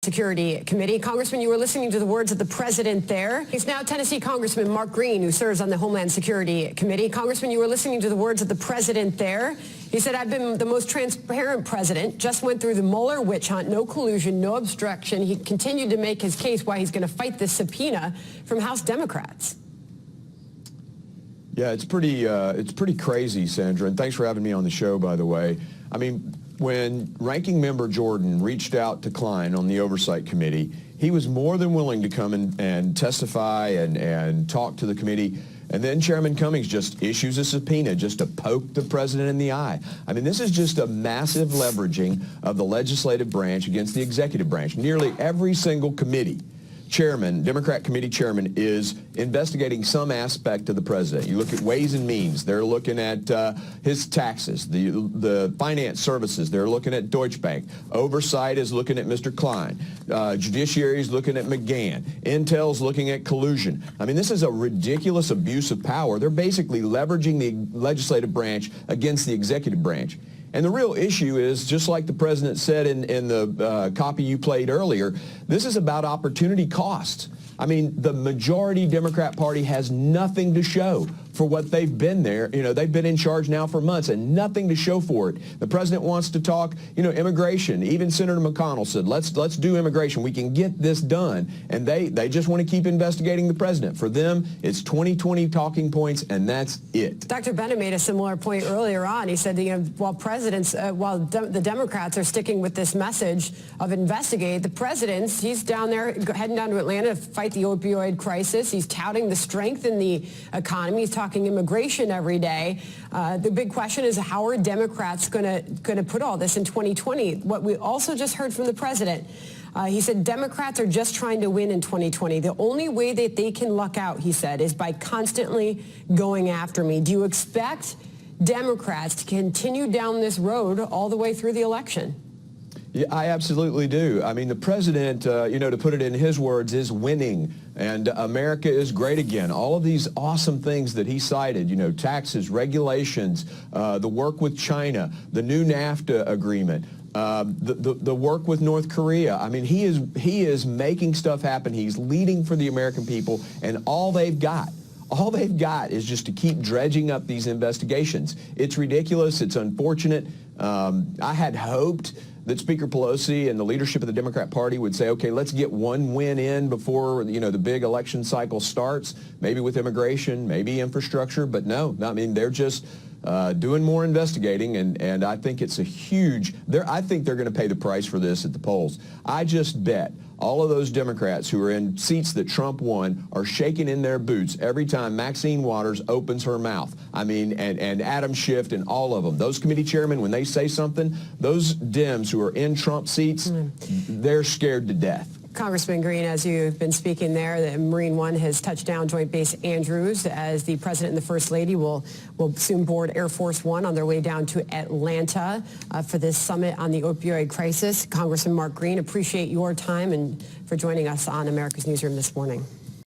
Security Committee. Congressman, you were listening to the words of the president there. He's now Tennessee Congressman Mark Green, who serves on the Homeland Security Committee. Congressman, you were listening to the words of the president there. He said, I've been the most transparent president, just went through the Mueller witch hunt, no collusion, no obstruction. He continued to make his case why he's going to fight this subpoena from House Democrats. Yeah, it's pretty crazy, Sandra, and thanks for having me on the show, by the way. I mean, when Ranking Member Jordan reached out to Klein on the Oversight Committee, he was more than willing to come and testify and talk to the committee. And then Chairman Cummings just issues a subpoena just to poke the president in the eye. I mean, this is just a massive leveraging of the legislative branch against the executive branch. Nearly every single committee chairman, Democrat committee chairman, is investigating some aspect of the president. You look at Ways and Means, they're looking at his taxes. The finance services, they're looking at Deutsche Bank. Oversight is looking at Mr. Klein. Judiciary is looking at McGahn. Intel's looking at collusion. I mean, this is a ridiculous abuse of power. They're basically leveraging the legislative branch against the executive branch. And the real issue is, just like the president said in the copy you played earlier, this is about opportunity cost. I mean, the majority Democrat Party has nothing to show for what they've been there. You know, they've been in charge now for months and nothing to show for it. The president wants to talk, you know, immigration. Even Senator McConnell said, let's do immigration. We can get this done. And they just want to keep investigating the president. For them, it's 2020 talking points, and that's it. Dr. Bennett made a similar point earlier on. He said, you know, while the Democrats are sticking with this message of investigate, the president's, he's down there heading down to Atlanta to fight the opioid crisis. He's touting the strength in the economy. He's talking immigration every day. The big question is, how are Democrats going to put all this in 2020? What we also just heard from the president, he said Democrats are just trying to win in 2020. The only way that they can luck out, he said, is by constantly going after me. Do you expect Democrats to continue down this road all the way through the election? Yeah, I absolutely do. I mean, the president, you know, to put it in his words, is winning, and America is great again. All of these awesome things that he cited, you know, taxes, regulations, the work with China, the new NAFTA agreement, the work with North Korea. I mean, he is making stuff happen. He's leading for the American people, and all they've got is just to keep dredging up these investigations. It's ridiculous. It's unfortunate. I had hoped that Speaker Pelosi and the leadership of the Democrat Party would say, okay, let's get one win in before, you know, the big election cycle starts, maybe with immigration, maybe infrastructure, but no, I mean, they're just doing more investigating, and I think it's a huge, I think they're going to pay the price for this at the polls. I just bet all of those Democrats who are in seats that Trump won are shaking in their boots every time Maxine Waters opens her mouth. I mean, and Adam Schiff and all of them. Those committee chairmen, when they say something, those Dems who are in Trump seats, they're scared to death. Congressman Green, as you've been speaking there, the Marine One has touched down Joint Base Andrews as the President and the First Lady will soon board Air Force One on their way down to Atlanta for this summit on the opioid crisis. Congressman Mark Green, appreciate your time and for joining us on America's Newsroom this morning.